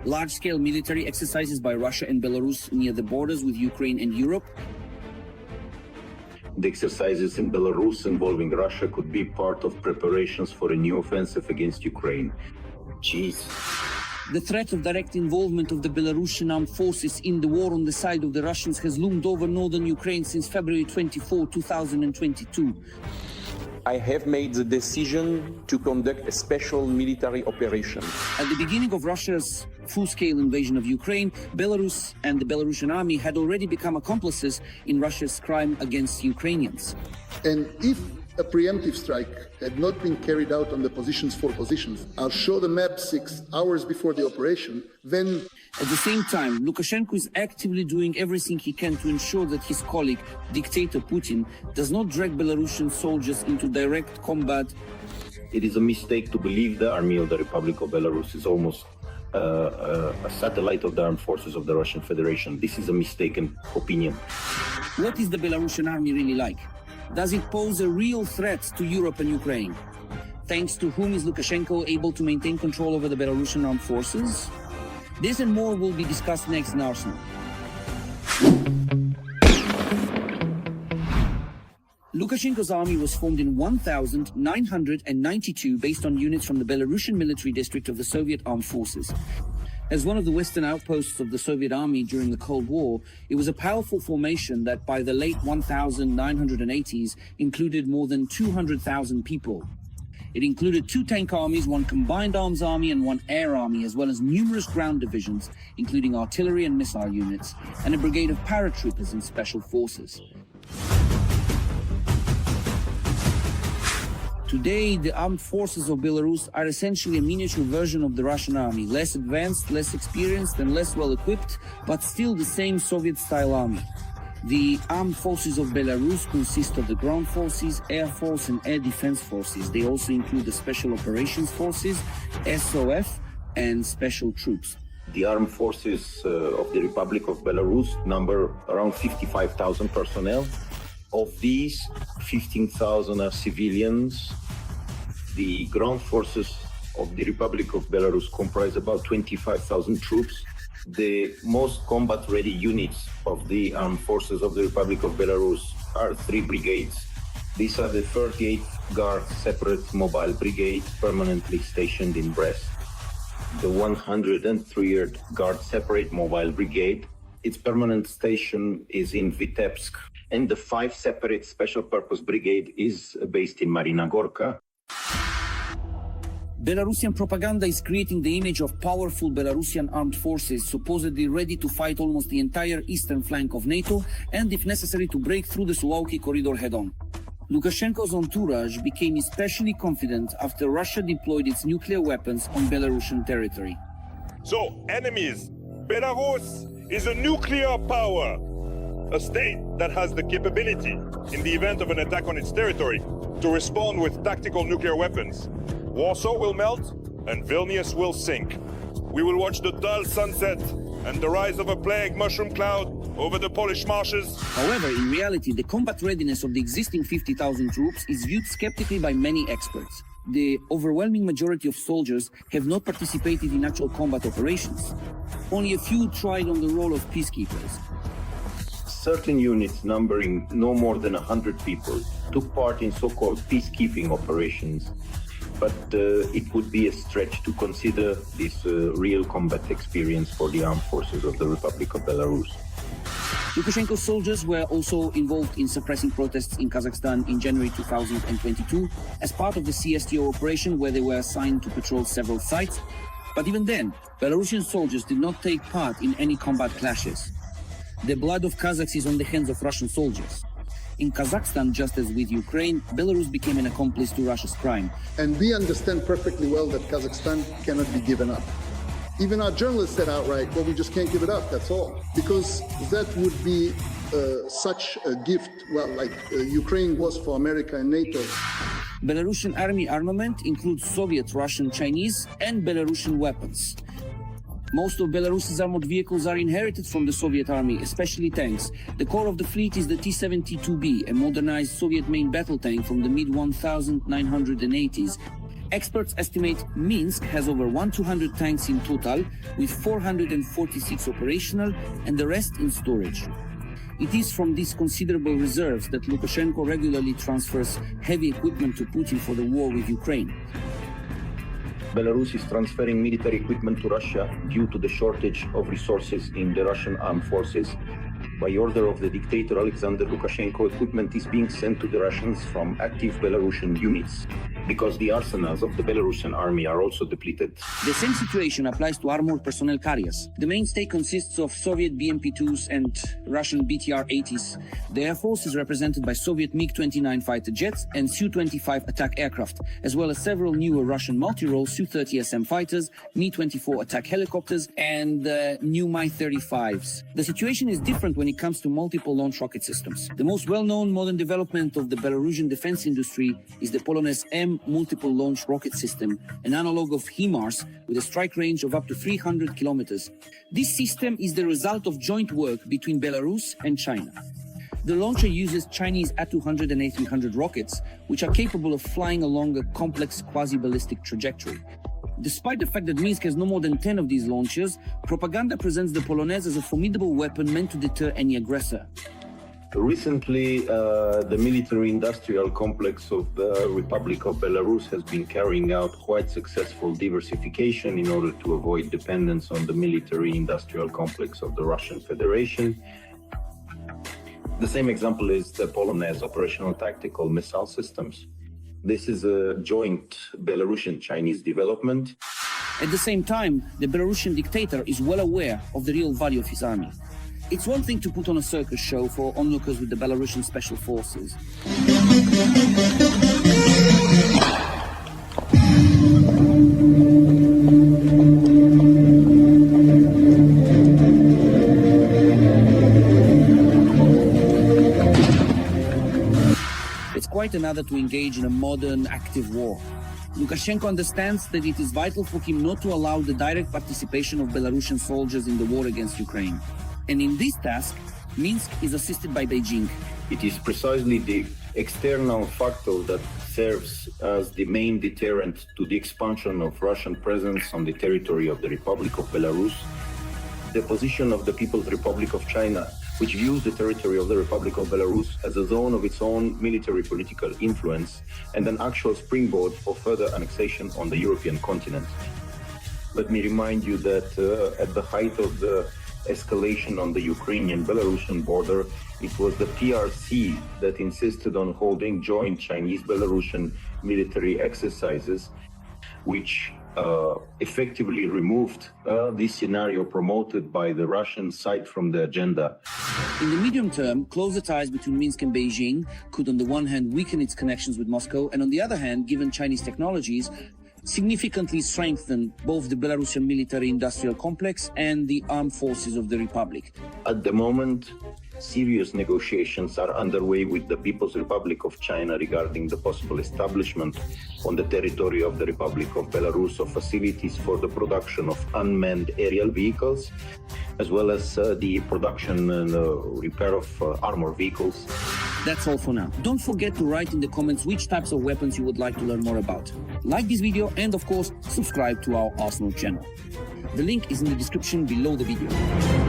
Large-scale military exercises by Russia and Belarus near the borders with Ukraine and Europe. The exercises in Belarus involving Russia could be part of preparations for a new offensive against Ukraine. Jeez. The threat of direct involvement of the Belarusian armed forces in the war on the side of the Russians has loomed over northern Ukraine since February 24, 2022. I have made the decision to conduct a special military operation. At the beginning of Russia's full-scale invasion of Ukraine, Belarus and the Belarusian army had already become accomplices in Russia's crime against Ukrainians. And if a preemptive strike had not been carried out on the positions, I'll show the map 6 hours before the operation, then... At the same time, Lukashenko is actively doing everything he can to ensure that his colleague, dictator Putin, does not drag Belarusian soldiers into direct combat. It is a mistake to believe the Army of the Republic of Belarus is almost a satellite of the armed forces of the Russian Federation. This is a mistaken opinion. What is the Belarusian army really like? Does it pose a real threat to Europe and Ukraine? Thanks to whom is Lukashenko able to maintain control over the Belarusian armed forces? This and more will be discussed next in Arsenal. Lukashenko's army was formed in 1992 based on units from the Belarusian military district of the Soviet armed forces. As one of the western outposts of the Soviet army during the Cold War, it was a powerful formation that by the late 1980s included more than 200,000 people. It included 2 tank armies, 1 combined arms army and 1 air army, as well as numerous ground divisions, including artillery and missile units, and a brigade of paratroopers and special forces. Today, the armed forces of Belarus are essentially a miniature version of the Russian army, less advanced, less experienced, and less well-equipped, but still the same Soviet-style army. The armed forces of Belarus consist of the ground forces, air force, and air defense forces. They also include the Special Operations Forces, SOF, and special troops. The armed forces of the Republic of Belarus number around 55,000 personnel. Of these, 15,000 are civilians. The ground forces of the Republic of Belarus comprise about 25,000 troops. The most combat-ready units of the armed forces of the Republic of Belarus are 3 brigades. These are the 38th Guard Separate Mobile Brigade, permanently stationed in Brest, the 103rd Guard Separate Mobile Brigade. Its permanent station is in Vitebsk, and the 5 Separate Special Purpose Brigade is based in Marina Gorka. Belarusian propaganda is creating the image of powerful Belarusian armed forces supposedly ready to fight almost the entire eastern flank of NATO and, if necessary, to break through the Suwałki corridor head-on. Lukashenko's entourage became especially confident after Russia deployed its nuclear weapons on Belarusian territory. So, enemies, Belarus is a nuclear power, a state that has the capability, in the event of an attack on its territory, to respond with tactical nuclear weapons. Warsaw will melt and Vilnius will sink. We will watch the dull sunset and the rise of a plague mushroom cloud over the Polish marshes. However, in reality, the combat readiness of the existing 50,000 troops is viewed skeptically by many experts. The overwhelming majority of soldiers have not participated in actual combat operations. Only a few tried on the role of peacekeepers. Certain units numbering no more than 100 people took part in so-called peacekeeping operations, but it would be a stretch to consider this real combat experience for the armed forces of the Republic of Belarus. Lukashenko's soldiers were also involved in suppressing protests in Kazakhstan in January 2022 as part of the CSTO operation, where they were assigned to patrol several sites. But even then, Belarusian soldiers did not take part in any combat clashes. The blood of Kazakhs is on the hands of Russian soldiers. In Kazakhstan, just as with Ukraine, Belarus became an accomplice to Russia's crime. And we understand perfectly well that Kazakhstan cannot be given up. Even our journalists said outright, well, we just can't give it up, that's all. Because that would be such a gift, well, like Ukraine was for America and NATO. Belarusian army armament includes Soviet, Russian, Chinese, and Belarusian weapons. Most of Belarus's armored vehicles are inherited from the Soviet army, especially tanks. The core of the fleet is the T-72B, a modernized Soviet main battle tank from the mid-1980s. Experts estimate Minsk has over 1,200 tanks in total, with 446 operational and the rest in storage. It is from these considerable reserves that Lukashenko regularly transfers heavy equipment to Putin for the war with Ukraine. Belarus is transferring military equipment to Russia due to the shortage of resources in the Russian armed forces. By order of the dictator Alexander Lukashenko, equipment is being sent to the Russians from active Belarusian units, because the arsenals of the Belarusian army are also depleted. The same situation applies to armored personnel carriers. The mainstay consists of Soviet BMP-2s and Russian BTR-80s. The air force is represented by Soviet MiG-29 fighter jets and Su-25 attack aircraft, as well as several newer Russian multi-role Su-30SM fighters, Mi-24 attack helicopters, and new Mi-35s. The situation is different when it comes to multiple launch rocket systems. The most well-known modern development of the Belarusian defense industry is the Polonez M multiple launch rocket system, an analog of HIMARS with a strike range of up to 300 kilometers. This system is the result of joint work between Belarus and China. The launcher uses Chinese A200 and A300 rockets, which are capable of flying along a complex quasi-ballistic trajectory. Despite the fact that Minsk has no more than 10 of these launchers, propaganda presents the Polonez as a formidable weapon meant to deter any aggressor. Recently, the military-industrial complex of the Republic of Belarus has been carrying out quite successful diversification in order to avoid dependence on the military-industrial complex of the Russian Federation. The same example is the Polonez operational tactical missile systems. This is a joint Belarusian-Chinese development. At the same time, the Belarusian dictator is well aware of the real value of his army. It's one thing to put on a circus show for onlookers with the Belarusian special forces. It's quite another to engage in a modern, active war. Lukashenko understands that it is vital for him not to allow the direct participation of Belarusian soldiers in the war against Ukraine. And in this task, Minsk is assisted by Beijing. It is precisely the external factor that serves as the main deterrent to the expansion of Russian presence on the territory of the Republic of Belarus. The position of the People's Republic of China, which views the territory of the Republic of Belarus as a zone of its own military political influence and an actual springboard for further annexation on the European continent. Let me remind you that at the height of the escalation on the Ukrainian-Belarusian border, it was the PRC that insisted on holding joint Chinese-Belarusian military exercises, which effectively removed this scenario promoted by the Russian side from the agenda. In the medium term, closer ties between Minsk and Beijing could on the one hand weaken its connections with Moscow, and on the other hand, given Chinese technologies, significantly strengthen both the Belarusian military-industrial complex and the armed forces of the Republic. At the moment, serious negotiations are underway with the People's Republic of China regarding the possible establishment on the territory of the Republic of Belarus of facilities for the production of unmanned aerial vehicles, as well as the production and repair of armored vehicles. That's all for now. Don't forget to write in the comments which types of weapons you would like to learn more about. Like this video and, of course, subscribe to our Arsenal channel. The link is in the description below the video.